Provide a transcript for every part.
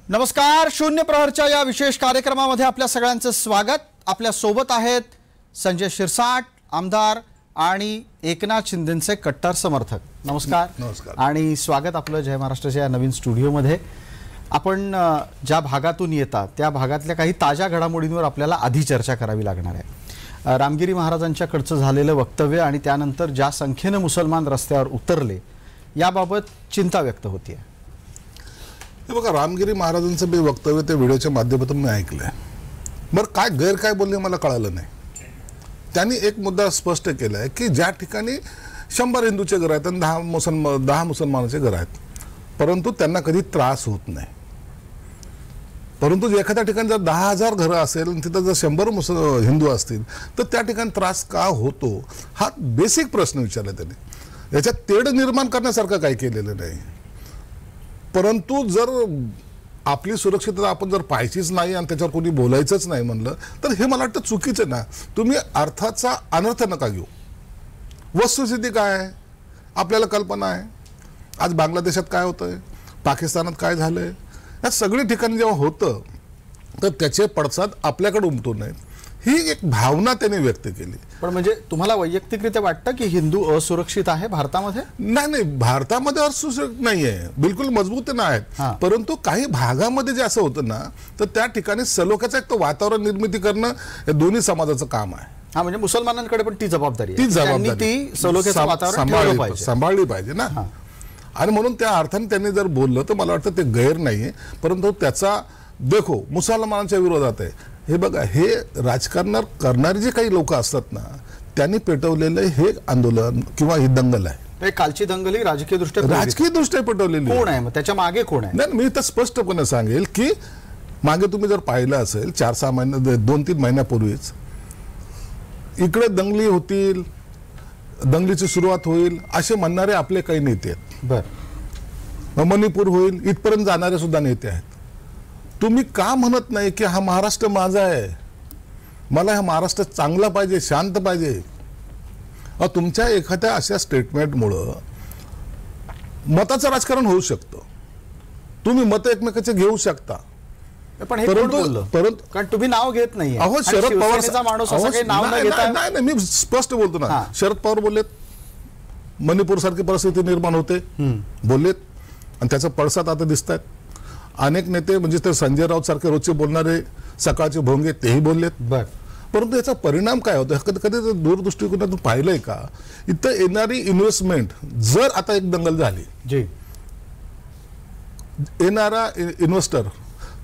नमस्कार. शून्य प्रहरच्या या विशेष कार्यक्रमामध्ये आपल्या सगळ्यांचं स्वागत. आपल्या सोबत आहेत संजय शिरसाट, आमदार आणि एकनाथ शिंदेंचे कट्टर समर्थक. नमस्कार. नमस्कार आणि स्वागत आपलं जय महाराष्ट्राच्या या नवीन स्टुडिओमध्ये. आपण ज्या भागातून येता त्या भागातल्या काही ताज्या घडामोडींवर आपल्याला आधी चर्चा करावी लागणार आहे. रामगिरी महाराजांच्याकडचं झालेलं वक्तव्य आणि त्यानंतर ज्या संख्येने मुसलमान रस्त्यावर उतरले याबाबत चिंता व्यक्त होतीये. हे बघा, रामगिरी महाराजांचं मी वक्तव्य ते व्हिडिओच्या माध्यमातून मी ऐकलंय. बरं, काय गैर काय बोलले मला कळालं नाही. त्यांनी एक मुद्दा स्पष्ट केला आहे की ज्या ठिकाणी 100 हिंदूचे घर आहेत आणि 10 मुसलमानाचे घर आहेत, परंतु त्यांना कधी त्रास होत नाही. परंतु एखाद्या ठिकाणी जर 10,000 घरं असेल आणि तिथं जर 100 हिंदू असतील तर त्या ठिकाणी त्रास का होतो, हा बेसिक प्रश्न विचारला त्यांनी. याच्यात तेढ निर्माण करण्यासारखं काही केलेलं नाही. परंतु जर आपली सुरक्षितता आपण जर पाहायचीच नाही आणि त्याच्यावर कोणी बोलायचंच नाही म्हणलं तर हे मला वाटतं चुकीचं ना. तुम्ही अर्थाचा अनर्थ नका घेऊ. वस्तुस्थिती काय आहे आपल्याला कल्पना आहे. आज बांगलादेशात काय होतंय, पाकिस्तानात काय झालंय, या सगळी ठिकाणी जेव्हा होतं तर त्याचे पडसाद आपल्याकडे उमटू नयेत, ही एक भावना त्यांनी व्यक्त केली. पण म्हणजे तुम्हाला वैयक्तिकरित्या वाटतं की हिंदू असुरक्षित आहे भारतामध्ये? नाही, भारतामध्ये असुरक्षित नाहीये, बिलकुल मजबूत नाहीत. परंतु काही भागामध्ये जे असं होतं ना तर त्या ठिकाणी सलोख्याचं एक वातावरण निर्मिती करणं हे दोन्ही समाजाचं काम आहे. हा, म्हणजे मुसलमानांकडे पण ती जबाबदारी आहे. ती सलोख्याचं वातावरण सांभाळली पाहिजे ना. आणि म्हणून त्या अर्थाने त्यांनी जर बोललं तर मला वाटतं ते गैर नाहीये. परंतु त्याचा देखो मुसलमानांच्या विरोधात आहे. हे बघा, हे राजकारण करणारे जे काही लोक असतात ना त्यांनी पेटवलेलं हे आंदोलन किंवा ही दंगल आहे. कालची दंगल ही राजकीय दृष्ट्या पेटवलेली कोण आहे, मग त्याच्या मागे कोण आहे? नाही, मी तर स्पष्टपणे सांगेल की मागे तुम्ही जर पाहिलं असेल 4-6 महिने 2-3 महिन्यापूर्वीच इकडे दंगली होतील, दंगलीची सुरुवात होईल असे म्हणणारे आपले काही नेते आहेत. बरं, मणिपूर होईल इथपर्यंत जाणारे सुद्धा नेते आहेत. तुम्ही का म्हणत नाही की हा महाराष्ट्र माझा आहे, मला हा महाराष्ट्र चांगला पाहिजे, शांत पाहिजे? तुमच्या एखाद्या अशा स्टेटमेंटमुळं मताचं राजकारण होऊ शकतं. तुम्ही मत एकमेकाचे घेऊ शकता. पण परंतु कारण तुम्ही नाव घेत नाही. अहो, शरद पवार माणूस नाही, मी स्पष्ट बोलतो ना. शरद पवार बोललेत, मणिपूर सारखी परिस्थिती निर्माण होते बोललेत आणि त्याचा पडसाद आता दिसत आहेत. अनेक नेते म्हणजे ते संजय राऊत सारखे रोजचे बोलणारे सकाळचे भोंगे तेही बोललेत. परंतु याचा परिणाम काय होतो कधी कधी दूरदृष्टिकोनातून पाहिलंय का? इथं येणारी इन्व्हेस्टमेंट जर आता एक दंगल झाली, येणारा इन्व्हेस्टर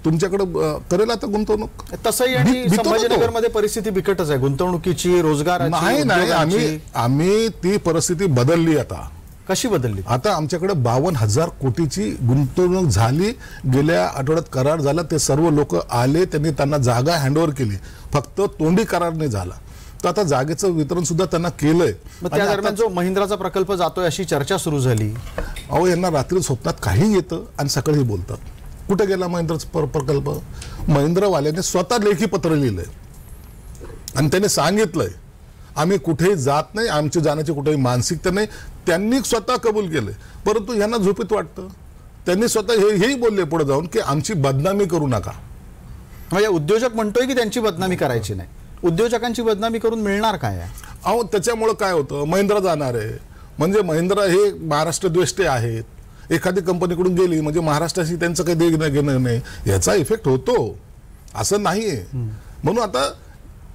तुमच्याकडे करेल आता गुंतवणूक. तसंही आणि संभाजीनगरमध्ये परिस्थिती बिकटच आहे गुंतवणुकीची, रोजगाराची. नाही, आम्ही ती परिस्थिती बदलली. आता कशी बदलली? आता आमच्याकडे 52,000 कोटीची गुंतवणूक झाली. गेल्या आठवड्यात करार झाला, ते सर्व लोक आले, त्यांनी त्यांना जागा हँडओव्हर केली. फक्त तोंडी करार नाही झाला, तर आता जागेचं वितरण सुद्धा त्यांना केलंय. त्या दरम्यान जो महिंद्राचा प्रकल्प जातोय अशी चर्चा सुरू झाली. अहो, यांना रात्री स्वप्नात काही येतं आणि सकाळी बोलतात. कुठे गेला महिंद्राचा प्रकल्प? महिंद्रावाल्याने स्वतः लेखी पत्र लिहिलंय आणि त्याने सांगितलंय आम्ही कुठेही जात नाही, आमची जाण्याची कुठेही मानसिकता नाही. त्यांनी स्वतः कबूल केलंय. परंतु यांना झोपेत वाटतं. त्यांनी स्वतः हेही बोलले पुढे जाऊन की आमची बदनामी करू नका. म्हणजे उद्योजक म्हणतोय की त्यांची बदनामी करायची नाही. उद्योजकांची बदनामी करून मिळणार काय आहे? अहो, त्याच्यामुळे काय होतं, महिंद्रा जाणार आहे म्हणजे महिंद्रा हे महाराष्ट्र द्वेष्टे आहेत. एखादी कंपनीकडून गेली म्हणजे महाराष्ट्राशी त्यांचं काही देणं घेणं नाही, याचा इफेक्ट होतो. असं नाहीये. म्हणून आता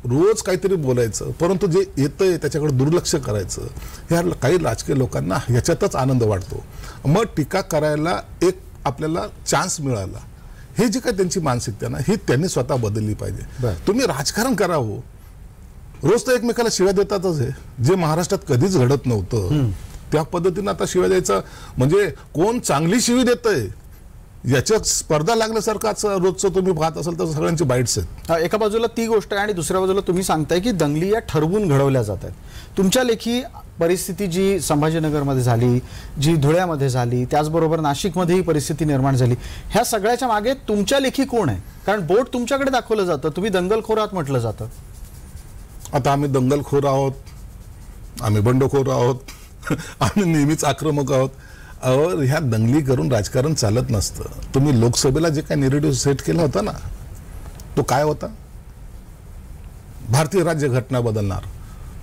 रोज काहीतरी बोलायचं, परंतु जे येतंय त्याच्याकडे दुर्लक्ष करायचं. ह्या काही राजकीय लोकांना ह्याच्यातच आनंद वाटतो. मग टीका करायला एक आपल्याला चान्स मिळाला. हे जे काही त्यांची मानसिकता ना ही त्यांनी स्वतः बदलली पाहिजे. तुम्ही राजकारण करावं, रोज तर एकमेकाला शिव्या देतातच आहे, जे महाराष्ट्रात कधीच घडत नव्हतं. त्या पद्धतीने आता शिव्या द्यायचं म्हणजे कोण चांगली शिवी देतंय याच्यात स्पर्धा लागल्यासारखं रोजचं तुम्ही पाहत असाल तर सगळ्यांची बाईट्स आहेत. एका बाजूला ती गोष्ट आहे आणि दुसऱ्या बाजूला तुम्ही सांगताय की दंगली या ठरवून घडवल्या जात आहेत. तुमच्या लेखी परिस्थिती जी संभाजीनगरमध्ये झाली, जी धुळ्यामध्ये झाली, त्याचबरोबर नाशिकमध्येही परिस्थिती निर्माण झाली, ह्या सगळ्याच्या मागे तुमच्या लेखी कोण आहे? कारण बोट तुमच्याकडे दाखवलं जातं, तुम्ही दंगलखोर आहात म्हटलं जातं. आता आम्ही दंगलखोर आहोत, आम्ही बंडखोर आहोत, आम्ही नेहमीच आक्रमक आहोत. अहो, ह्या दंगली करून राजकारण चालत नसतं. तुम्ही लोकसभेला जे काही नेरेटिव्ह सेट केला होता ना, तो काय होता? भारतीय राज्यघटना बदलणार.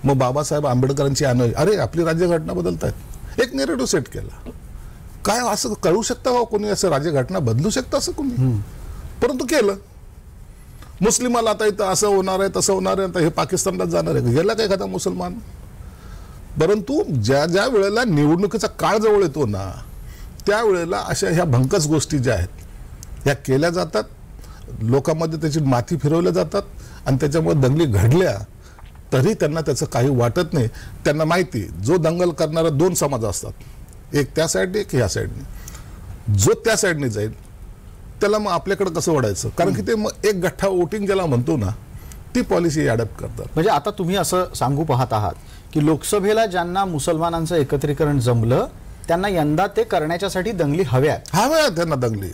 मग बाबासाहेब आंबेडकरांची अरे आपली राज्यघटना बदलतायत, एक नेरेटिव्ह सेट केला. काय असं कळू शकतं का कोणी? असं राज्यघटना बदलू शकतं असं कोणी? परंतु केलं. मुस्लिमाला आता इथं असं होणार आहे, तसं होणार आहे, आता हे पाकिस्तानला जाणार आहे. गेला का एखादा मुसलमान? परंतु ज्या ज्या वेळेला निवडणुकीचा काळ जवळ येतो ना, त्यावेळेला अशा ह्या भंकस गोष्टी ज्या आहेत ह्या केल्या जातात, लोकांमध्ये त्याची माती फिरवल्या जातात आणि त्याच्यामुळे दंगली घडल्या तरी त्यांना त्याचं काही वाटत नाही. त्यांना माहिती जो दंगल करणारा दोन समाज असतात, एक त्या साईडने एक ह्या साईडने. जो त्या साईडने जाईल त्याला मग आपल्याकडे कसं वाढायचं? कारण की ते मग एक गठ्ठा वोटिंग ज्याला म्हणतो ना, ती पॉलिसी अडॅप्ट करतात. म्हणजे आता तुम्ही असं सांगू पाहत आहात की लोकसभेला ज्यांना मुसलमानांचं एकत्रीकरण जमलं त्यांना यंदा ते करण्याच्यासाठी दंगली हव्यात. त्यांना दंगली,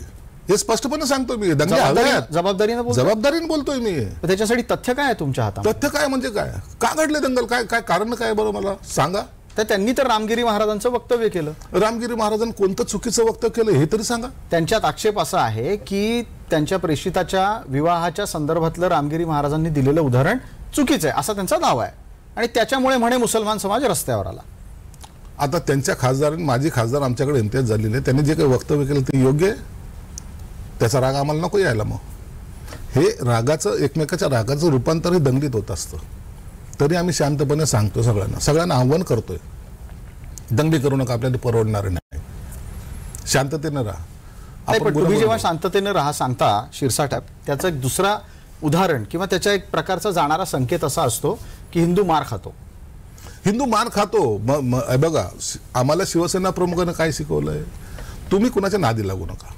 हे स्पष्टपणे सांगतो मी. दंगली हव्यात, जबाबदारीने बोलतोय मी. त्याच्यासाठी तथ्य काय आहे तुमच्या हातात? तथ्य काय म्हणजे काय? का घडले दंगल? काय काय कारण काय? बरं मला सांगा. तर त्यांनी तर रामगिरी महाराजांचं वक्तव्य केलं. रामगिरी महाराजांनी कोणतं चुकीचं वक्तव्य केलं हे तरी सांगा. त्यांच्यात आक्षेप असा आहे की त्यांच्या प्रेषिताच्या विवाहाच्या संदर्भातलं रामगिरी महाराजांनी दिलेलं उदाहरण चुकीचं आहे असा त्यांचा दावा आहे आणि त्याच्यामुळे म्हणे मुसलमान समाज रस्त्यावर आला. आता त्यांच्या खासदारांनी, माजी खासदार आमच्याकडे इम्तियाज झालेले, त्यांनी जे काही वक्तव्य केलं ते योग्य आहे? त्याचा राग आम्हाला नको यायला. मग हे रागाचं, एकमेकाच्या रागाचं रूपांतर हे दंगलीत होत असतं. तरी आम्ही शांतपणे सांगतो सगळ्यांना आव्हान करतोय, दंगली करू नका, आपल्याला परवडणार नाही, शांततेनं राहा. पण तुम्ही जेव्हा शांततेनं राहा सांगता शिरसाट, त्याचं एक दुसरा उदाहरण किंवा त्याच्या एक प्रकारचा जाणारा संकेत असा असतो की हिंदू मार खातो. हिंदू मार खातो. बघा, आम्हाला शिवसेना प्रमुखांनी काय शिकवलंय? तुम्ही कुणाच्या नादी लागू नका.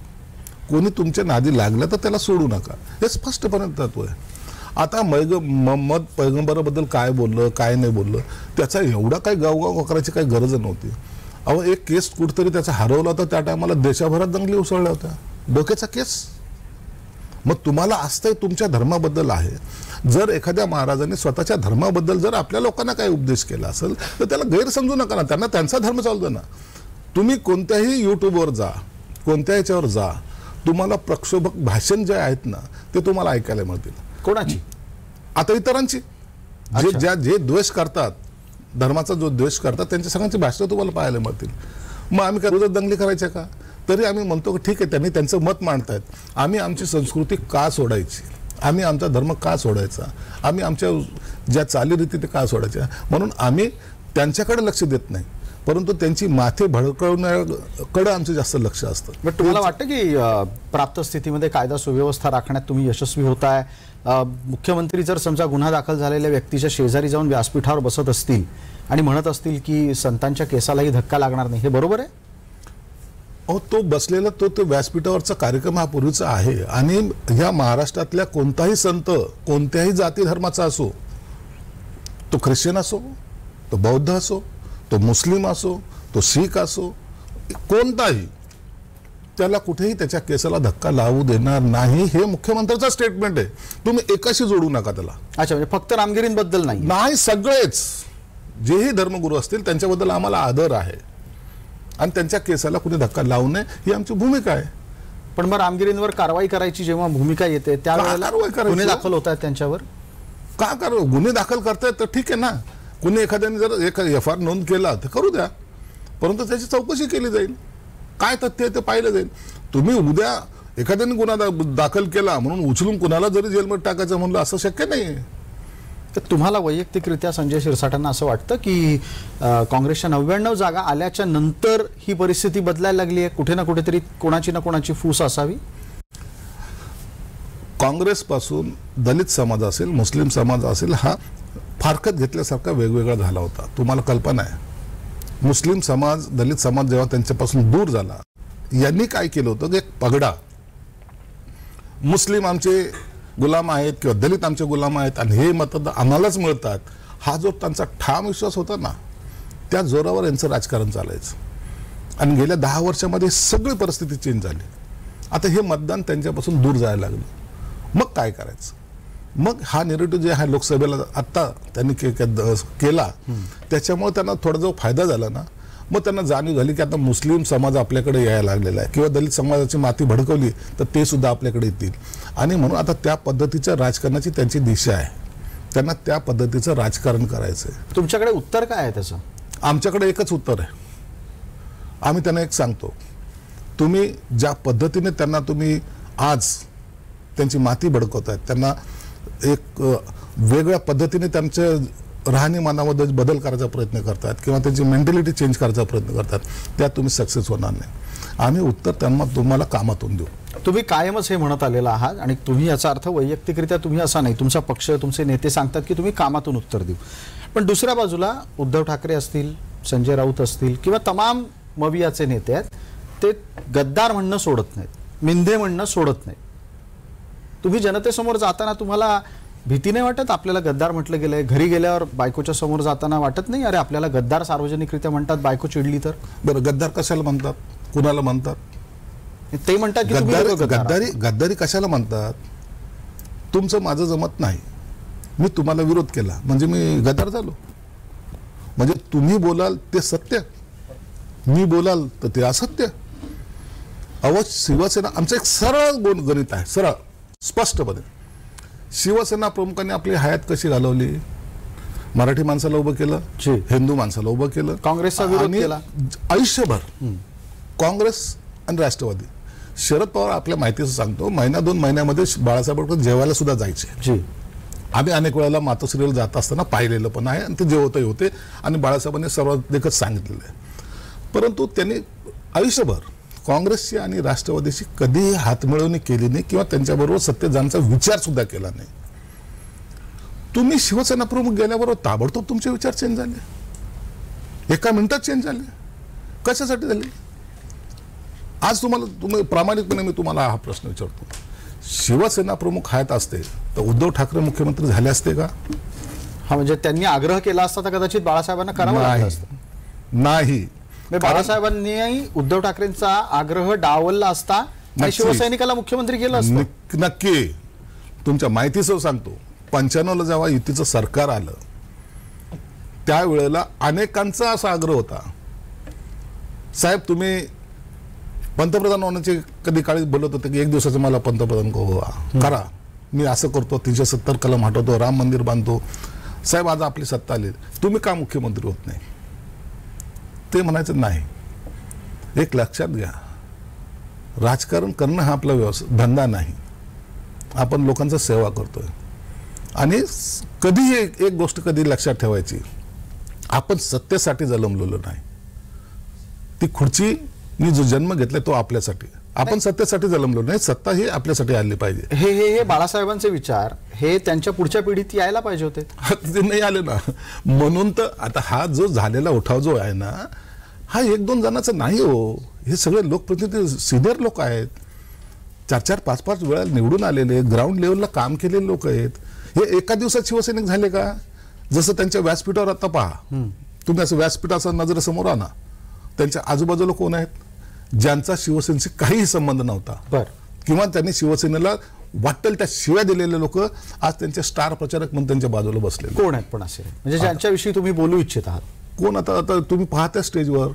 कोणी तुमच्या नादी लागलं तर त्याला सोडू नका. हे स्पष्टपणे तत्व आहे. आता मोहम्मद पैगंबराबद्दल काय बोललं, काय नाही बोललं, त्याचा एवढा काही गावगाव करायची काही गरज नव्हती. अहो, एक केस कुठतरी त्याचा हरवला होता, त्या टायमाला देशभरात दंगली उसळल्या होत्या. डोक्याचा केस. मग तुम्हाला आस्था तुमच्या धर्माबद्दल आहे. जर एखाद्या महाराजांनी स्वतःच्या धर्माबद्दल जर आपल्या लोकांना काही उपदेश केला असेल तर त्याला गैरसमजू नका ना. त्यांना त्यांचा धर्म चालू दे ना. तुम्ही कोणत्याही युट्यूबवर जा, कोणत्या ह्याच्यावर जा, तुम्हाला प्रक्षोभक भाषण जे आहेत ना ते तुम्हाला ऐकायला मिळतील. कोणाची? आता इतरांची, जे द्वेष करतात, धर्माचा जो द्वेष करतात, त्यांच्या सगळ्यांची भाषणं तुम्हाला पाहायला मिळतील. मग आम्ही काय रोज दंगली करायच्या का? तरी आम्ही म्हणतो की ठीक आहे, त्यांनी त्यांचं मत मांडतायत. आम्ही आमची संस्कृती का सोडायची? आम्ही आमचा धर्म का सोडायचा? आम्ही आमच्या ज्या चालीरीती ते का सोडायच्या? म्हणून आम्ही त्यांच्याकडे लक्ष देत नाही, परंतु त्यांची माथे भडकवण्याकडे आमचं जास्त लक्ष असतं. पण तुम्हाला वाटतं की प्राप्त स्थितीमध्ये कायदा सुव्यवस्था राखण्यात तुम्ही यशस्वी होताय? मुख्यमंत्री जर समजा गुन्हा दाखल झालेल्या व्यक्तीच्या शेजारी जाऊन व्यासपीठावर बसत असतील आणि म्हणत असतील की संतांच्या केसालाही धक्का लागणार नाही, हे बरोबर आहे? अहो, तो बसलेला तो व्यासपीठावरचा कार्यक्रम हा पूर्वीचा आहे. आणि ह्या महाराष्ट्रातल्या कोणताही संत, कोणत्याही जाती धर्माचा असो, तो ख्रिश्चन असो, तो बौद्ध असो, तो मुस्लिम असो, तो शीख असो, कोणताही, त्याला कुठेही त्याच्या केसाला धक्का लावू देणार नाही. हे मुख्यमंत्र्यांचं स्टेटमेंट आहे. तुम्ही एकाशी जोडू नका त्याला. अच्छा, म्हणजे फक्त रामगिरींबद्दल नाही, सगळेच जेही धर्मगुरू असतील त्यांच्याबद्दल आम्हाला आदर आहे आणि त्यांच्या केसाला कुणी धक्का लावू नये ही आमची भूमिका आहे. पण मग रामगिरींवर कारवाई करायची जेव्हा भूमिका येते त्यावेळेला गुन्हे दाखल होत आहेत त्यांच्यावर का? गुन्हे दाखल करतायत तर ठीक आहे ना. कुणी एखाद्याने जर एफ.आर. नोंद केला तर करू द्या, परंतु त्याची चौकशी केली जाईल. काय तथ्य आहे ते पाहिलं जाईल. तुम्ही उद्या एखाद्याने गुन्हा दाखल केला म्हणून उचलून कुणाला जरी जेलमध्ये टाकायचं म्हणलं असं शक्य नाही. तर तुम्हाला वैयक्तिकरित्या संजय शिरसाटांना असं वाटतं की काँग्रेसच्या 99 जागा आल्याच्या नंतर ही परिस्थिती बदलायला लागली आहे? कुठे ना कुठेतरी कोणाची ना कोणाची फूस असावी. काँग्रेसपासून दलित समाज असेल, मुस्लिम समाज असेल, हा फारकत घेतल्यासारखा वेगवेगळा झाला होता. तुम्हाला कल्पना आहे, मुस्लिम समाज, दलित समाज जेव्हा त्यांच्यापासून दूर झाला, यांनी काय केलं होतं की एक पगडा, मुस्लिम आमचे गुलाम आहेत किंवा दलित आमचे गुलाम आहेत आणि हे मतदार आम्हालाच मिळतात, हा जो त्यांचा ठाम विश्वास होता ना, त्या जोरावर यांचं राजकारण चालायचं. आणि गेल्या 10 वर्षामध्ये सगळी परिस्थिती चेंज झाली. आता हे मतदान त्यांच्यापासून दूर जायला लागलं. मग काय करायचं? मग हा नेरेटिव्ह जे आहे लोकसभेला आत्ता त्यांनी केला, त्याच्यामुळे त्यांना थोडा जो फायदा झाला ना, मग त्यांना जाणीव झाली की आता मुस्लिम समाज आपल्याकडे यायला लागलेला आहे किंवा दलित समाजाची माती भडकवली तर ते सुद्धा आपल्याकडे येतील. आणि म्हणून आता त्या पद्धतीच्या राजकारणाची त्यांची दिशा आहे. त्यांना त्या पद्धतीचं राजकारण करायचं आहे. तुमच्याकडे उत्तर काय आहे त्याचं? आमच्याकडे एकच उत्तर आहे. आम्ही त्यांना एक सांगतो, तुम्ही ज्या पद्धतीने त्यांना तुम्ही आज त्यांची माती भडकवतायत, त्यांना एक वेगळ्या पद्धतीने त्यांच्या राहणीमानामध्ये बदल करायचा प्रयत्न करतात किंवा त्यांची मेंटॅलिटी चेंज करायचा प्रयत्न करतात, त्यात तुम्ही सक्सेस होणार नाही. आम्ही उत्तर त्यांना तुम्हाला कामातून देऊ. तुम्ही कायमच हे म्हणत आलेला आहात आणि तुम्ही याचा अर्थ वैयक्तिकरित्या तुम्ही असा नाही, तुमचा पक्ष तुमचे नेते सांगतात की तुम्ही कामातून उत्तर देऊ. पण दुसऱ्या बाजूला उद्धव ठाकरे असतील, संजय राऊत असतील किंवा तमाम मवियाचे नेते आहेत, ते गद्दार म्हणणं सोडत नाहीत, मिंधे म्हणणं सोडत नाहीत. तुम्ही जनतेसमोर जाताना तुम्हाला भीती नाही वाटत? आपल्याला गद्दार म्हटलं गेलंय, घरी गेल्यावर बायकोच्या समोर जाताना वाटत नाही अरे आपल्याला गद्दार सार्वजनिकरित्या म्हणतात, बायको चिडली तर? बरं, गद्दार कशाला म्हणतात, कुणाला म्हणतात? ते म्हणतात की तुम्ही लोकं गद्दार आहात. गद्दारी कशाला म्हणतात? तुमचं माझं जमत नाही, मी तुम्हाला विरोध केला म्हणजे मी गद्दार झालो? म्हणजे तुम्ही बोलाल ते सत्य, मी बोलाल तर ते असत्य? शिवसेना आमचं एक सरळ गणित आहे, सरळ स्पष्टपणे. शिवसेना प्रमुखांनी आपली हयात कशी घालवली? मराठी माणसाला उभं केलं, हिंदू माणसाला उभं केलं, काँग्रेसचा विरोध केला आयुष्यभर. काँग्रेस आणि राष्ट्रवादी, शरद पवार आपल्या माहितीचं सांगतो, महिना 2 महिन्यामध्ये बाळासाहेब जेवायला सुद्धा जायचे. आम्ही अनेक वेळेला मातोश्रीला जात असताना पाहिलेलं पण आहे आणि ते जेवतही होते आणि बाळासाहेबांनी सर्वाधिकच सांगितलेलं आहे. परंतु त्यांनी आयुष्यभर काँग्रेसची आणि राष्ट्रवादीशी कधीही हातमिळवणी केली नाही किंवा त्यांच्याबरोबर सत्तेत जाण्याचा विचार सुद्धा केला नाही. तुम्ही शिवसेना प्रमुख गेल्याबरोबर ताबडतोब तुमचे विचार चेंज झाले, एका मिनिटात चेंज झाले. कशासाठी झाले? आज तुम्ही प्रामाणिकपणे मी तुम्हाला हा प्रश्न विचारतो, शिवसेना प्रमुख हयात असते तर उद्धव ठाकरे मुख्यमंत्री झाले असते का? हा, म्हणजे त्यांनी आग्रह केला असता तर कदाचित बाळासाहेबांना करावं लागलं असतं. नाही, बाळासाहेबांनी उद्धव ठाकरेंचा आग्रह डावलला असता आणि शिवसैनिकाला मुख्यमंत्री केलं असतं. नक्की. तुमच्या माहितीचं सांगतो, 95ला जेव्हा युतीचं सरकार आलं त्यावेळेला अनेकांचा असा आग्रह होता, साहेब तुम्ही पंतप्रधान होण्याचे कधी काळी बोलत होते की 1 दिवसाचं मला पंतप्रधान करा, मी असं करतो, 370 कलम हटवतो, राम मंदिर बांधतो. साहेब आज आपली सत्ता आली, तुम्ही का मुख्यमंत्री होत नाही? ते म्हणायचं नाही. एक लक्षात घ्या, राजकारण करणं हा आपला धंदा नाही. आपण लोकांचा सेवा करतोय. आणि कधी एक गोष्ट कधी लक्षात ठेवायची, आपण सत्तेसाठी जन्मलेलो नाही. ती खुर्चीनी जो जन्म घेतलाय तो आपल्यासाठी, आपण सत्तेसाठी जन्मलो नाही. सत्ता ही आपल्यासाठी आली पाहिजे. हे बाळासाहेबांचे विचार हे त्यांच्या पुढच्या पिढीत यायला पाहिजे होते, ते नाही आले ना. म्हणून तर आता हा जो झालेला उठाव जो आहे ना, हा 1-2 जणांचा नाही हो. हे सगळे लोकप्रतिनिधी सिनियर लोक आहेत, 4-4, 5-5 वेळा निवडून आलेले, ग्राउंड लेवलला काम केलेले लोक आहेत. हे एका दिवसात शिवसैनिक झाले का? जसं त्यांच्या व्यासपीठावर आता पहा तुम्ही, असं व्यासपीठाचा नजरेसमोर आणा, त्यांच्या आजूबाजूला कोण आहेत ज्यांचा शिवसेनेशी काहीही संबंध नव्हता, किंवा त्यांनी शिवसेनेला वाटेल त्या शिव्या दिलेले लोक आज त्यांचे स्टार प्रचारक म्हणून त्यांच्या बाजूला बसले. कोण आहेत पण असे, म्हणजे ज्यांच्याविषयी तुम्ही बोलू इच्छित आहात? कोण? आता तुम्ही पाहता स्टेजवर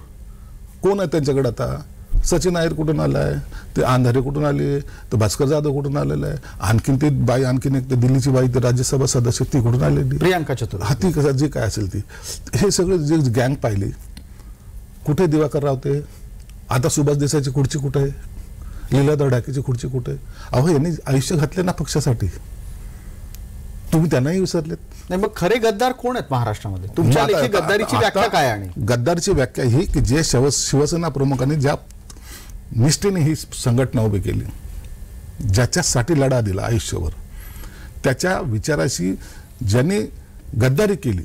कोण आहे त्यांच्याकडे? आता सचिन अय्यर कुठून आलाय, ते अंधारे कुठून आले, तर भास्कर जाधव कुठून आलेला आहे, आणखीन ते बाई, आणखीन एक दिल्लीची बाई, ते राज्यसभा सदस्य ती कुठून आलेली, प्रियांका चतुर्वेदी, ती कसं जे काय असेल ती, हे सगळे जे गँग पाहिली. कुठे दिवाकर रावते, आता सुभाष देसाईची खुर्ची कुठे आहे, लीलाधर ढाकेची खुर्ची कुठे आहे? अहो, यांनी आयुष्य घातले ना पक्षासाठी, तुम्ही त्यांनाही विसरलेत. नाही, मग खरे गद्दार कोण आहेत महाराष्ट्रामध्ये? तुमच्या लेखी गद्दारीची व्याख्या काय? आणि गद्दारीची व्याख्या ही की जे शिवसेना प्रमुखांनी ज्या निष्ठेने ही संघटना उभी केली, ज्याच्यासाठी लढा दिला आयुष्यभर, त्याच्या विचाराशी ज्यांनी गद्दारी केली,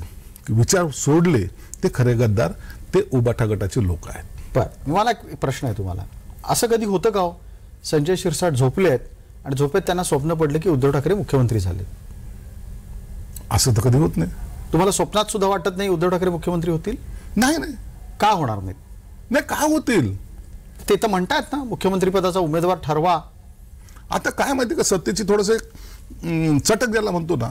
विचार सोडले, ते खरे गद्दार, ते उबाठा गटाचे लोक आहेत. बरं, मला एक प्रश्न आहे तुम्हाला. असं कधी होतं का हो, संजय शिरसाट झोपले आहेत आणि झोपेत त्यांना स्वप्न पडलं की उद्धव ठाकरे मुख्यमंत्री झाले? असं तर कधी होत नाही. तुम्हाला स्वप्नात सुद्धा वाटत नाही उद्धव ठाकरे मुख्यमंत्री होतील? नाही. का होणार नाहीत? नाही, का होतील? ते तर म्हणतात ना, मुख्यमंत्री पदाचा उमेदवार ठरवा. आता काय माहिती का, सत्तेची थोडंसं चटक ज्याला म्हणतो ना,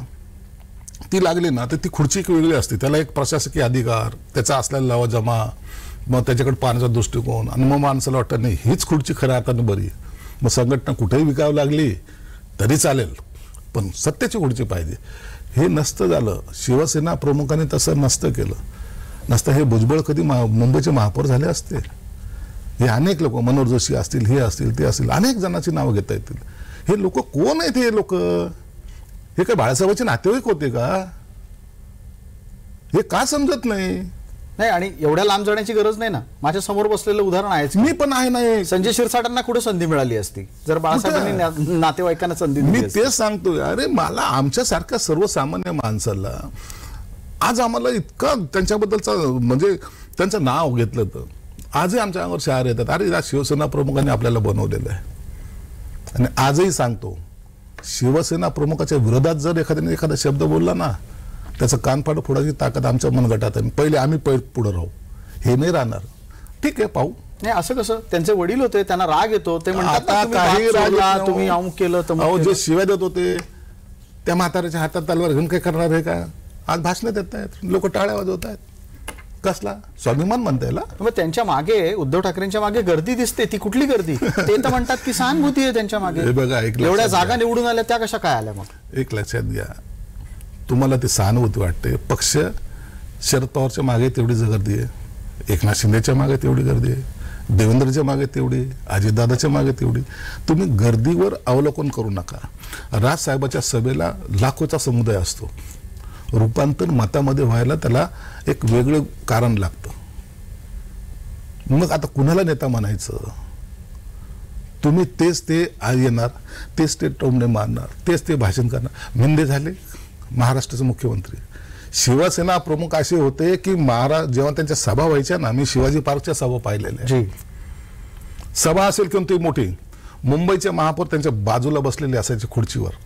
ती लागली ना, तर ती खुर्ची एक वेगळी असते. त्याला एक प्रशासकीय अधिकार, त्याचा असलेला लवाजमा, मग त्याच्याकडे पाहण्याचा दृष्टिकोन, आणि मग माणसाला वाटतं नाही हीच खुर्ची खऱ्या अर्थाने बरी. मग संघटना कुठेही विकावी लागली तरी चालेल, पण सत्याची खुर्ची पाहिजे. हे नसतं झालं. शिवसेना प्रमुखांनी तसं नसतं केलं. नसतं हे भुजबळ कधी मुंबईचे महापौर झाले असते. हे अनेक लोक, मनोहर जोशी असतील, हे असतील, ते असतील, अनेक जणांची नावं घेता येतील. हे लोक कोण आहेत? हे लोक हे काय बाळासाहेबांचे नातेवाईक होते का? हे का समजत नाही? नाही, आणि एवढ्या लांब जाण्याची गरज नाही ना. माझ्या समोर बसलेलं उदाहरण आहेच. मी पण आहे नाही. संजय शिरसाटांना कुठे संधी मिळाली असती जर बाळासाहेबांनी नातेवाईकांना संधी दिली? मी तेच सांगतोय. अरे मला आमच्यासारख्या सर्वसामान्य माणसाला आज आम्हाला इतकं त्यांच्याबद्दलचा म्हणजे त्यांचं नाव घेतलं तर आजही आमच्या अंगावर शहार येतात. अरे या शिवसेना प्रमुखांनी आपल्याला बनवलेलं आहे. आणि आजही सांगतो, शिवसेना प्रमुखाच्या विरोधात जर एखाद्याने एखादा शब्द बोलला ना, त्याचं कानपाड फोडायची ताकद आमच्या मनगटात आहे. पहिले आम्ही पुढे राहू, हे नाही राहणार. ठीक आहे, पाहू. नाही, असं कसं? त्यांचे वडील होते, त्यांना राग येतो, ते म्हणतात आता तुम्ही काही बाप राग सोडला, येत तुम्ही नाही. अमुक केलं, तमुक अहो, केलं. जे शिव्या देत होते त्या म्हाताऱ्याच्या हातात तलवार घेऊन काय करणार आहे का? आज भाषण देत आहेत, लोक टाळ्या वाजवत आहेत. कसला स्वाभिमान म्हणता येईल? मग त्यांच्या मागे, उद्धव ठाकरेंच्या मागे गर्दी दिसते. ती कुठली गर्दी? ते तर म्हणतात की सहानुभूती आहे त्यांच्या मागे. हे बघा, एवढ्या जागा निवडून आल्या, त्या कशा काय आल्या? मग एक लक्षात घ्या, तुम्हाला ती सहानुभूती वाटते. पक्ष शरद पवारच्या मागे तेवढी गर्दी आहे, एकनाथ शिंदेच्या मागे तेवढी गर्दी आहे, देवेंद्रच्या मागे तेवढी, अजितदादाच्या मागे तेवढी. तुम्ही गर्दीवर अवलोकन करू नका. राजसाहेबाच्या सभेला लाखोचा समुदाय असतो. रूपांतर मतामध्ये व्हायला त्याला एक वेगळं कारण लागतं. मग आता कुणाला नेता म्हणायचं? तुम्ही तेच ते येणार, तेच ते टोमणे मारणार, तेच ते भाषण करणार. मिंदे झाले महाराष्ट्राचे मुख्यमंत्री. शिवसेना प्रमुख असे होते की महाराज जेव्हा त्यांच्या सभा व्हायच्या ना, मी शिवाजी पार्कच्या सभा पाहिलेल्या. सभा असेल किंवा ती मोठी, मुंबईचे महापौर त्यांच्या बाजूला बसलेले असायचे खुर्चीवर.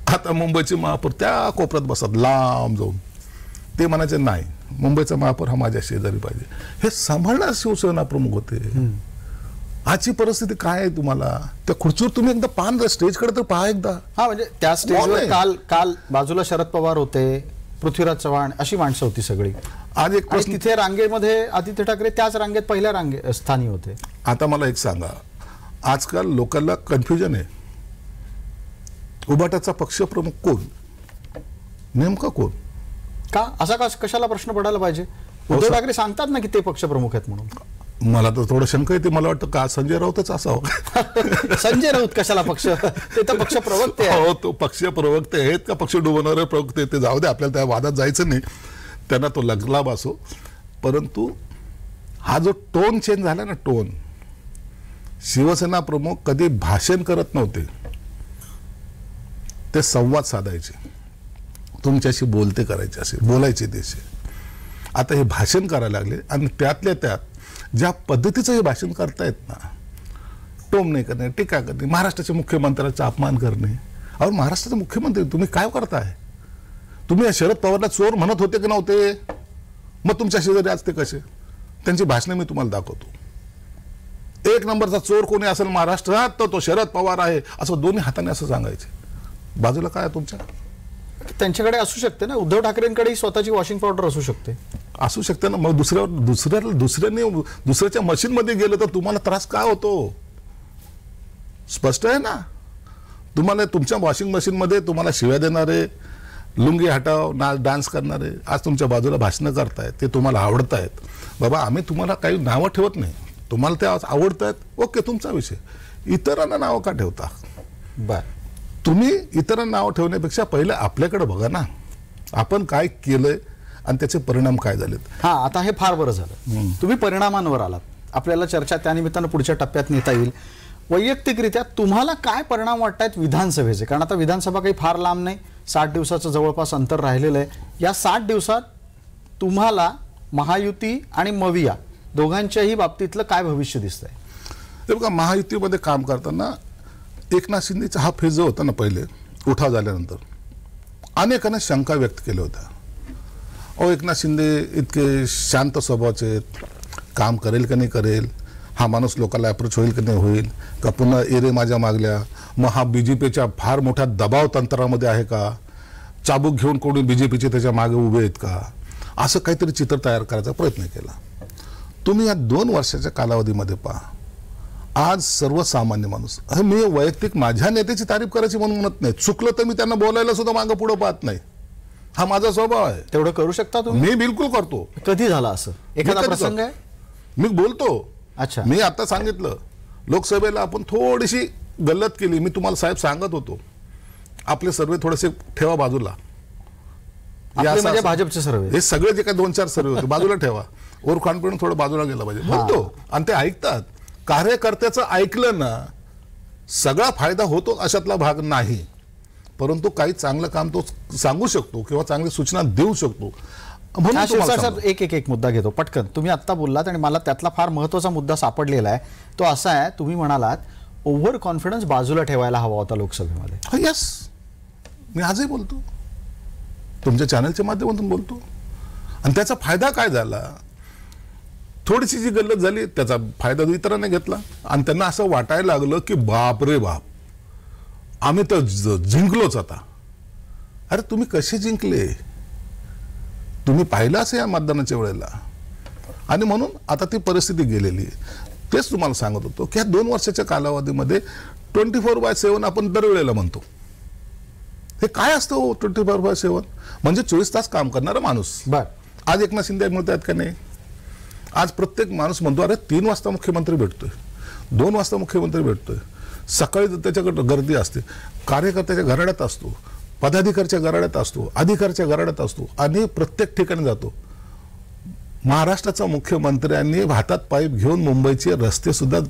आता मुंबईचे महापौर त्या कोपऱ्यात बसतात लांब जाऊन. ते म्हणायचे नाही, मुंबईचा महापौर हा माझ्या शेजारी पाहिजे. हे सांभाळणार शिवसेना प्रमुख होते. आजची परिस्थिती काय आहे? तुम्हाला त्या खुर्चीवर तुम्ही एकदा पान, स्टेजकडे तर पहा एकदा. हा, म्हणजे त्या स्टेजवर काल बाजूला शरद पवार होते, पृथ्वीराज चव्हाण, अशी माणसं होती सगळी. आज एक आणि तिथे रांगेमध्ये आदित्य ठाकरे त्याच रांगेत पहिल्या स्थानी होते. आता मला एक सांगा, आजकाल लोकांना कन्फ्युजन आहे, उभाटाचा पक्षप्रमुख कोण, नेमका कोण? का असा कशाला प्रश्न पडायला पाहिजे? उद्धव ठाकरे सांगतात ना की ते पक्षप्रमुख आहेत म्हणून. मला तर थोडं शंका येते. मला वाटतं का संजय राऊतच असावं. संजय राऊत कशाला पक्ष? ते तर पक्ष प्रवक्ते आहेत. हो, तो पक्ष प्रवक्ते आहेत का पक्ष डुबवणारे प्रवक्ते? ते जाऊ दे, आपल्याला त्या वादात जायचं नाही. त्यांना तो लगलाभ असो. परंतु हा जो टोन चेंज झाला ना, टोन, शिवसेना प्रमुख कधी भाषण करत नव्हते, ते संवाद साधायचे, तुमच्याशी बोलते करायचे, असे बोलायचे देशे. आता हे भाषण करायला लागले, आणि त्यातल्या त्यात ज्या पद्धतीचं हे भाषण करतायत ना, टोमणे करणे, टीका करणे, महाराष्ट्राच्या मुख्यमंत्र्याचा अपमान करणे. अहो, महाराष्ट्राचे मुख्यमंत्री तुम्ही काय करताय? तुम्ही या शरद पवारला चोर म्हणत होते की नव्हते? मग तुमच्या शेजारी आज ते कसे? त्यांची भाषणं मी तुम्हाला दाखवतो. एक नंबरचा चोर कोणी असेल महाराष्ट्रात तर तो शरद पवार आहे, असं दोन्ही हाताने असं सांगायचे. बाजूला काय तुमच्या? त्यांच्याकडे असू शकते ना, उद्धव ठाकरेंकडे स्वतःची वॉशिंग पावडर असू शकते. असू शकते ना. मग दुसऱ्याने दुसऱ्याच्या मशीन मध्ये गेलं तर तुम्हाला त्रास काय होतो? स्पष्ट आहे ना. तुम्हाला तुमच्या वॉशिंग मशीन मध्ये तुम्हाला शिव्या देणारे, लुंगी हटाव, डान्स करणारे आज तुमच्या बाजूला भाषणं करतायत. ते तुम्हाला आवडत आहेत. बाबा, आम्ही तुम्हाला काही नावं ठेवत नाही. तुम्हाला ते आवडत आहेत, ओके, तुमचा विषय. इतरांना नावं का ठेवता? बर, तुम्ही इतरांना नाव ठेवण्यापेक्षा पहिले आपल्याकडे बघा ना, आपण काय केलंय आणि त्याचे परिणाम काय झालेत. हा, आता हे फार बरं झालं तुम्ही परिणामांवर आलात. आपल्याला चर्चा त्यानिमित्तानं पुढच्या टप्प्यात नेता येईल. वैयक्तिकरित्या तुम्हाला काय परिणाम वाटतायत विधानसभेचे? कारण आता विधानसभा काही फार लांब नाही, 60 दिवसाचं जवळपास अंतर राहिलेलं आहे. या 60 दिवसात तुम्हाला महायुती आणि मविया दोघांच्याही बाबतीतलं काय भविष्य दिसतंय? हे बघा, महायुतीमध्ये काम करताना एकनाथ शिंदेचा हा फेज जो होता ना, पहिले उठाव झाल्यानंतर अनेकांना शंका व्यक्त केल्या होत्या. अहो, एकनाथ शिंदे इतके शांत स्वभावाचे, काम करेल का नाही करेल, हा माणूस लोकांना अप्रोच होईल की नाही होईल का, पुन्हा एरे माझ्या मागल्या, मग हा बीजेपीच्या फार मोठ्या दबाव तंत्रामध्ये आहे का, चाबूक घेऊन कोणी बीजेपीचे त्याच्या मागे उभे आहेत का, असं काहीतरी चित्र तयार करायचा प्रयत्न केला. तुम्ही या 2 वर्षाच्या कालावधीमध्ये पहा, आज सर्वसामान्य माणूस, मी वैयक्तिक माझ्या नेत्याची तारीफ करायची म्हणून म्हणत नाही, चुकलं तर मी त्यांना बोलायला सुद्धा मागं पुढं पाहत नाही, हा माझा स्वभाव आहे. तेवढं करू शकता तुम्ही? मी बिलकुल करतो. कधी झाला असं एखादा प्रसंग आहे? मी बोलतो. अच्छा, मी आता सांगितलं लोकसभेला आपण थोडीशी गल्लत केली, मी तुम्हाला साहेब सांगत होतो आपले सर्वे थोडेसे ठेवा बाजूला, म्हणजे भाजपचे सर्वे, हे सगळे जे काही 2-4 सर्वे होते बाजूला ठेवा, ओव्हर कॉन्फिडन्स थोडं बाजूला गेला पाहिजे बोलतो, आणि ते ऐकतात. कार्यकर्त्याचं ऐकलं ना सगळा फायदा होतो अशातला भाग नाही, परंतु काही चांगलं काम तो सांगू शकतो किंवा चांगली सूचना देऊ शकतो. एक मुद्दा घेतो पटकन. तुम्ही आता बोललात आणि मला त्यातला फार महत्वाचा मुद्दा सापडलेला आहे. तो असा आहे, तुम्ही म्हणालात ओव्हर कॉन्फिडन्स बाजूला ठेवायला हवा होता लोकसभेमध्ये. यस, मी आजही बोलतो, तुमच्या चॅनलच्या माध्यमातून बोलतो. आणि त्याचा फायदा काय झाला, थोडीशी जी गल्लत झाली त्याचा फायदा इतरांनी घेतला आणि त्यांना असं वाटायला लागलं की बाप रे बाप आम्ही तर जिंकलोच आता. अरे तुम्ही कसे जिंकले, तुम्ही पाहिलं असं या मतदानाच्या वेळेला. आणि म्हणून आता ती परिस्थिती गेलेली. तेच तुम्हाला सांगत होतो की या 2 वर्षाच्या कालावधीमध्ये 24/7 आपण दरवेळेला म्हणतो. हे काय असतं 24/7? म्हणजे 24 तास काम करणारा माणूस. आज एकनाथ शिंदे म्हणत आहेत का नाही, आज प्रत्येक माणूस म्हणतो अरे 3 वाजता मुख्यमंत्री भेटतोय, 2 वाजता मुख्यमंत्री भेटतोय, सकाळी त्याच्याकडे गर्दी असते, कार्यकर्त्याच्या घराड्यात असतो, पदाधिकाऱ्याच्या घराड्यात असतो, अधिकाऱ्याच्या घराड्यात असतो आणि प्रत्येक ठिकाणी जातो. महाराष्ट्राचा मुख्यमंत्र्यांनी हातात पाईप घेऊन मुंबईचे रस्ते सुद्धा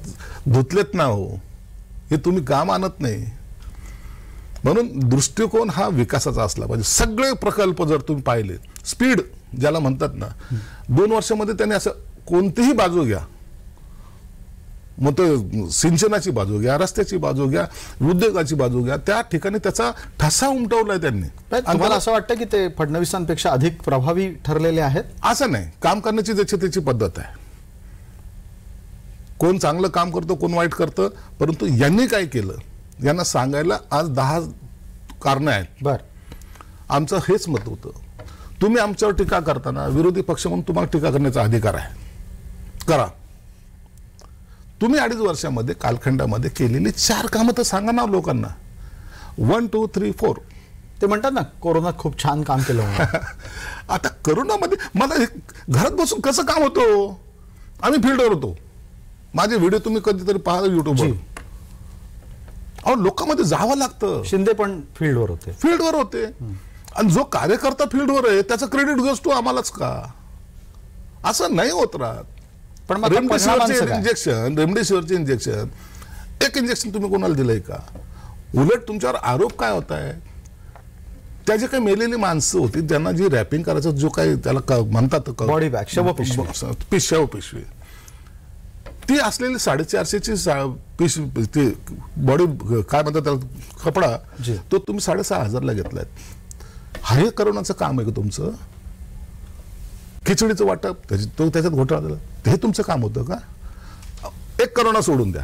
धुतलेत ना हो, हे तुम्ही का मानत नाही. म्हणून दृष्टिकोन हा विकासाचा असला पाहिजे. सगळे प्रकल्प जर तुम्ही पाहिले, स्पीड ज्याला म्हणतात ना, 2 वर्षामध्ये त्यांनी असं कोणतीही बाजू घ्या, मग ते सिंचनाची बाजू घ्या, रस्त्याची बाजू घ्या, उद्योगाची बाजू घ्या, त्या ठिकाणी त्याचा ठसा उमटवलाय त्यांनी. तुम्हाला असं वाटतं की ते फडणवीसांपेक्षा अधिक प्रभावी ठरलेले आहेत? असं नाही, काम करण्याची त्याची पद्धत आहे. कोण चांगलं काम करतं, कोण वाईट करतं, परंतु यांनी काय केलं यांना सांगायला आज 10 कारणं आहेत. आमचं हेच मत होतं, तुम्ही आमच्यावर टीका करताना विरोधी पक्ष म्हणून तुम्हाला टीका करण्याचा अधिकार आहे, करा. तुम्ही 2.5 वर्षामध्ये कालखंडामध्ये केलेली 4 कामं तर सांगा ना लोकांना. 1, 2, 3, 4. ते म्हणतात ना कोरोनात खूप छान काम केलं. आता करोनामध्ये मला घरात बसून कसं काम होतं, आम्ही फील्डवर होतो. माझे व्हिडिओ तुम्ही कधीतरी पाहा युट्यूबवर. अहो लोकांमध्ये जावं लागतं. शिंदे पण फील्डवर होते. आणि जो कार्यकर्ता फील्डवर आहे त्याचं क्रेडिट गोष्ट तो आम्हालाच का, असं नाही होत राहत. पण रेमडेसिवीरचे इंजेक्शन एक इंजेक्शन तुम्ही कोणाला दिलंय का? उलट तुमच्यावर आरोप काय होत आहे, त्या जे काही मेलेली माणसं होती त्यांना जी रॅपिंग करायचं जो काही त्याला म्हणतात बॉडी बॅग, शवपिशवी, ती असलेली 450ची पिशवी, बॉडी काय म्हणतात त्याला कपडा, तो तुम्ही 6,500ला घेतलाय. हे करोनाचं काम आहे का तुमचं? खिचडीचं वाटप त्याच्यात घोटाळा झाला, हे तुमचं काम होतं का? एक करोना सोडून द्या,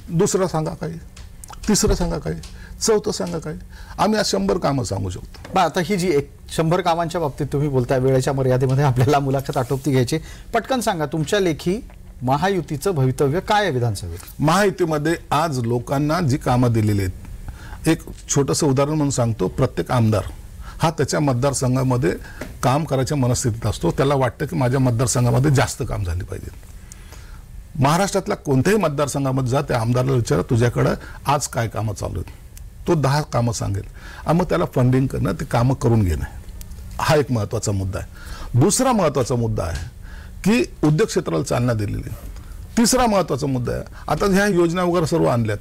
दुसरं सांगा काय, तिसरं सांगा काय, चौथं सांगा काय. आम्ही आज 100 कामं सांगू शकतो. आता ही जी 100 कामांच्या बाबतीत तुम्ही बोलताय, वेळेच्या मर्यादेमध्ये आपल्याला मुलाखत आटोपती घ्यायची. पटकन सांगा तुमच्या लेखी महायुतीचं भवितव्य काय आहे विधानसभेत? महायुतीमध्ये आज लोकांना जी कामं दिलेली आहेत, एक छोटंसं उदाहरण म्हणून सांगतो. प्रत्येक आमदार हा त्याच्या मतदारसंघामध्ये काम करायच्या मनस्थितीत असतो. त्याला वाटतं की माझ्या मतदारसंघामध्ये जास्त काम झाले पाहिजे. महाराष्ट्रातल्या कोणत्याही मतदारसंघामध्ये जा, त्या आमदाराला विचारा तुझ्याकडं आज काय कामं चालू आहेत, तो 10 कामं सांगेल. आणि मग त्याला फंडिंग करणं, ते कामं करून घेणं, हा एक महत्त्वाचा मुद्दा आहे. दुसरा महत्त्वाचा मुद्दा आहे की उद्योग क्षेत्राला चालना दिलेली. तिसरा महत्त्वाचा मुद्दा आहे, आता ह्या योजना वगैरे सर्व आणल्यात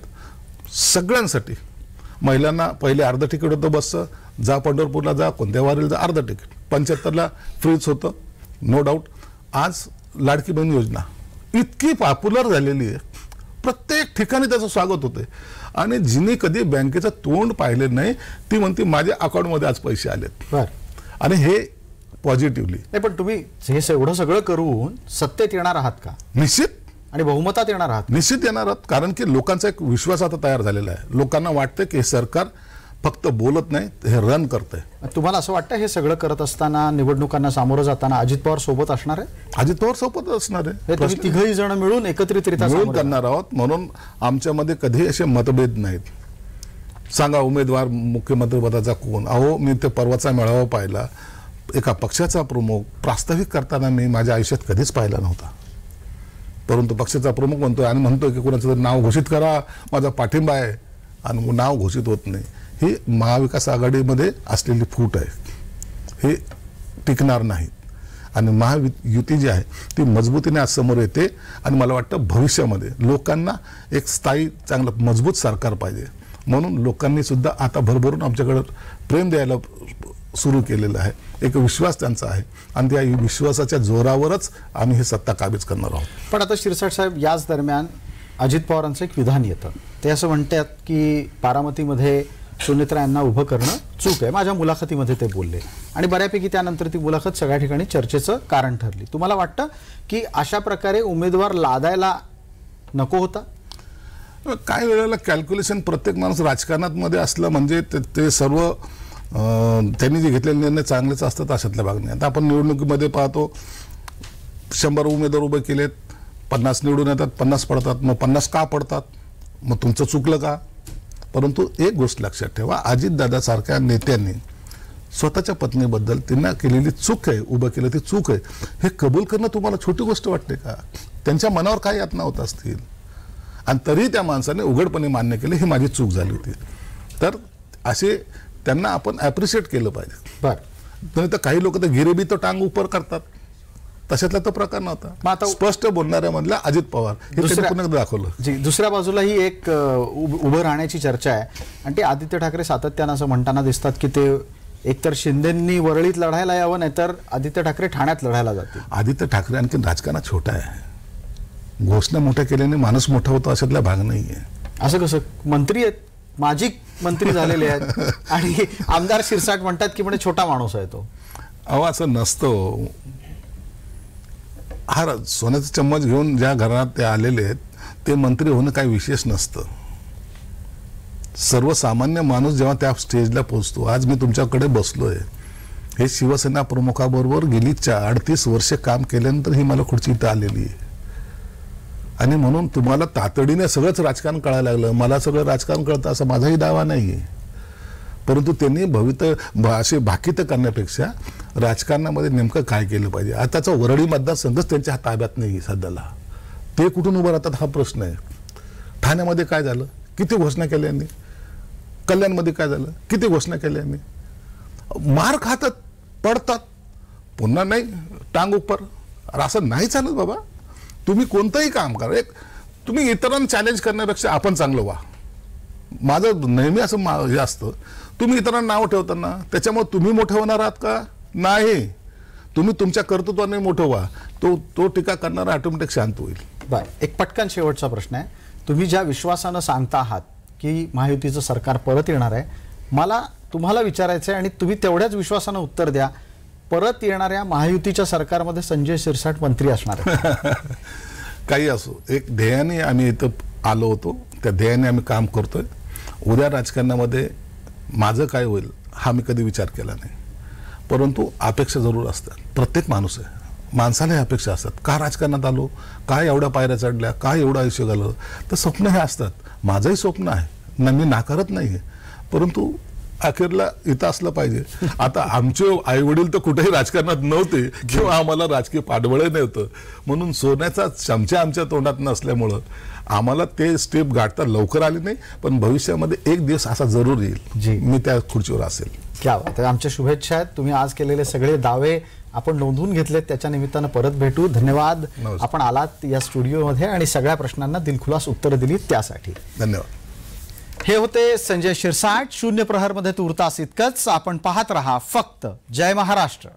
सगळ्यांसाठी. महिलांना पहिले अर्ध तिकीट होतं बसचं, जा पंढरपूरला जा, कोणत्या वारीला जा, अर्ध तिकीट. 75ला फ्रीच होतं, नो डाऊट. आज लाडकी बहीण योजना इतकी पॉप्युलर झालेली आहे, प्रत्येक ठिकाणी त्याचं स्वागत होतंय. आणि जिने कधी बँकेचं तोंड पाहिले नाही ती म्हणते माझ्या अकाउंटमध्ये आज पैसे आलेत. आणि हे पॉझिटिव्हली. नाही पण तुम्ही हे एवढं सगळं करून सत्तेत येणार आहात का? निश्चित. आणि बहुमतात येणार आहात? निश्चित येणार आहात, कारण की लोकांचा एक विश्वास आता तयार झालेला आहे. लोकांना वाटतं की हे सरकार फक्त बोलत नाही, हे रन करतंय. तुम्हाला असं वाटतं हे सगळं करत असताना, निवडणुकांना सामोरं जाताना अजित पवार सोबत असणार आहे? अजित पवार सोबत असणार आहे. हे तुम्ही तिघही जण मिळून एकत्रितरित्या मिळून करणार आहोत, म्हणून आमच्यामध्ये कधी असे मतभेद नाहीत. सांगा उमेदवार मुख्यमंत्रीपदाचा कोण? अहो, मी ते परवाचा मेळावा पाहिला, एका पक्षाचा प्रमुख प्रास्ताविक करताना मी माझ्या आयुष्यात कधीच पाहिला नव्हता. परंतु पक्षाचा प्रमुख म्हणतोय आणि म्हणतोय की कोणाचं तरी नाव घोषित करा, माझा पाठिंबा आहे, आणि नाव घोषित होत नाही. ही महाविकास आघाडीमध्ये असलेली फूट आहे, हे टिकणार नाहीत. आणि महायुती जी आहे ती मजबूतीने आज समोर येते. आणि मला वाटतं भविष्यामध्ये लोकांना एक स्थायी चांगलं मजबूत सरकार पाहिजे, म्हणून लोकांनी सुद्धा आता भरभरून आमच्याकडे प्रेम द्यायला सुरू केलेलं आहे. एक विश्वास त्यांचा आहे आणि त्या विश्वासाच्या जोरावरच आम्ही हे सत्ता काबीज करणार आहोत. पण आता शिरसाट साहेब, याच दरम्यान अजित पवारांचं एक विधान येतं. ते असं म्हणतात की बारामतीमध्ये सुनेत्रा यांना उभं करणं चूक आहे. माझ्या मुलाखतीमध्ये ते बोलले आणि बऱ्यापैकी त्यानंतर ती मुलाखत सगळ्या ठिकाणी चर्चेचं कारण ठरली. तुम्हाला वाटतं की अशा प्रकारे उमेदवार लादायला नको होता? काही वेळेला कॅल्क्युलेशन, प्रत्येक माणूस राजकारणात मध्ये असलं म्हणजे ते सर्व त्यांनी जे घेतलेले निर्णय चांगलेच असतात अशातल्या भाग नाही. आता आपण निवडणुकीमध्ये पाहतो 100 उमेदवार उभे केलेत, 50 निवडून येतात, 50 पडतात. मग 50 का पडतात? मग तुमचं चुकलं का? परंतु एक गोष्ट लक्षात ठेवा, अजितदादासारख्या नेत्यांनी स्वतःच्या पत्नीबद्दल त्यांना केलेली चूक आहे, उभं केलं ती चूक आहे, हे कबूल करणं तुम्हाला छोटी गोष्ट वाटते का? त्यांच्या मनावर काय यातना होत असतील आणि तरी त्या माणसाने उघडपणे मान्य केले ही माझी चूक झाली होती. तर असे त्यांना आपण ॲप्रिशिएट केलं पाहिजे. नाही तर काही लोक तर गिरेबी तर टांग उपर करतात, तशातला तो प्रकार नव्हता. स्पष्ट बोलणाऱ्या मधला अजित पवार हे पुन्हा दाखवलं. जी, दुसऱ्या बाजूला ही एक उभं राहण्याची चर्चा आहे आणि ते आदित्य ठाकरे सातत्यानं असं म्हणताना दिसतात की ते एकतर शिंदेंनी वरळीत लढायला यावं, नाहीतर आदित्य ठाकरे ठाण्यात लढायला जातील. आदित्य ठाकरे आणखी राजकारणात छोटा आहे, घोषणा मोठ्या केल्याने माणूस मोठा होतो अशातला भाग नाहीये. असं कसं? मंत्री आहेत, माजी मंत्री झालेले आहेत आणि आमदार शिरसाट म्हणतात की म्हणजे छोटा माणूस आहे तो. अहो, असं नसतं. हा सोन्याचा चम्मच घेऊन ज्या घरात ते आलेले आहेत ते मंत्री होणं काही विशेष नसतं. सर्वसामान्य माणूस जेव्हा त्या स्टेजला पोहोचतो, आज मी तुमच्याकडे बसलोय, हे शिवसेना प्रमुखाबरोबर गेली 38 वर्ष काम केल्यानंतर ही मला खुर्ची इथं आलेली आहे. आणि म्हणून तुम्हाला तातडीने सगळंच राजकारण कळायला लागलं. मला सगळं राजकारण कळतं असं माझाही दावा नाहीये, परंतु त्यांनी असे भाकीत करण्यापेक्षा राजकारणामध्ये नेमकं काय केलं पाहिजे. आताचा वरळी मतदारसंघच त्यांच्या ताब्यात नाही सध्याला. ते कुठून उभं राहतात हा प्रश्न आहे. ठाण्यामध्ये काय झालं, किती घोषणा केल्या यांनी? कल्याणमध्ये काय झालं, किती घोषणा केल्या यांनी? मार खातात, पडतात, पुन्हा नाही टांग उपर. असं नाही चालत बाबा. तुम्ही कोणतंही काम करा, तुम्ही इतरांना चॅलेंज करण्यापेक्षा आपण चांगलं व्हा. माझं नेहमी असं हे असतं, तुम्ही इतरांना नाव ठेवताना त्याच्यामुळे तुम्ही मोठे होणार आहात का? नाही. तुम्ही तुमच्या कर्तृत्वाने मोठं व्हा. तो टीका करणारा ऑटोमॅटिक शांत होईल. बरं, एक पटकन शेवटचा प्रश्न आहे. तुम्ही ज्या विश्वासानं सांगता आहात की महायुतीचं सरकार परत येणार आहे, मला तुम्हाला विचारायचं आहे आणि तुम्ही तेवढ्याच विश्वासानं उत्तर द्या. परत येणाऱ्या महायुतीच्या सरकारमध्ये संजय शिरसाट मंत्री असणार आहे? काही असो, एक ध्येयाने आम्ही इथं आलो होतो, त्या ध्येयाने आम्ही काम करतोय. उद्या राजकारणामध्ये माझं काय होईल हा मी कधी विचार केला नाही, परंतु अपेक्षा जरूर असतात. प्रत्येक माणूस आहे, माणसालाही अपेक्षा असतात. का राजकारणात आलो, काय एवढ्या पायऱ्या चढल्या, काय एवढं आयुष्य घालवलं, तर स्वप्न हे असतात. माझंही स्वप्न आहे ना, मी नाकारत नाही, परंतु अखेरला इथं असलं पाहिजे. आता आमचे आई वडील तर कुठेही राजकारणात नव्हते किंवा आम्हाला राजकीय पाठबळ नव्हतं, म्हणून सोन्याचा चमचा आमच्या तोंडात नसल्यामुळं आम्हाला ते स्टेप गाठता लवकर आली नाही. पण भविष्यामध्ये एक दिवस असा जरूर येईल, मी त्या खुर्चीवर असेल. क्या बात आहे. आमच्या शुभेच्छा आहेत. तुम्ही आज केलेले सगळे दावे आपण नोंदवून घेतलेत, त्याच्या निमित्तानं परत भेटू. धन्यवाद. आपण आलात या स्टुडिओमध्ये आणि सगळ्या प्रश्नांना दिलखुलास उत्तरं दिली त्यासाठी धन्यवाद. हे होते संजय शिरसाट. शून्य प्रहरमध्ये तूर्तास इतकंच. आपण पाहत रहा फक्त जय महाराष्ट्र.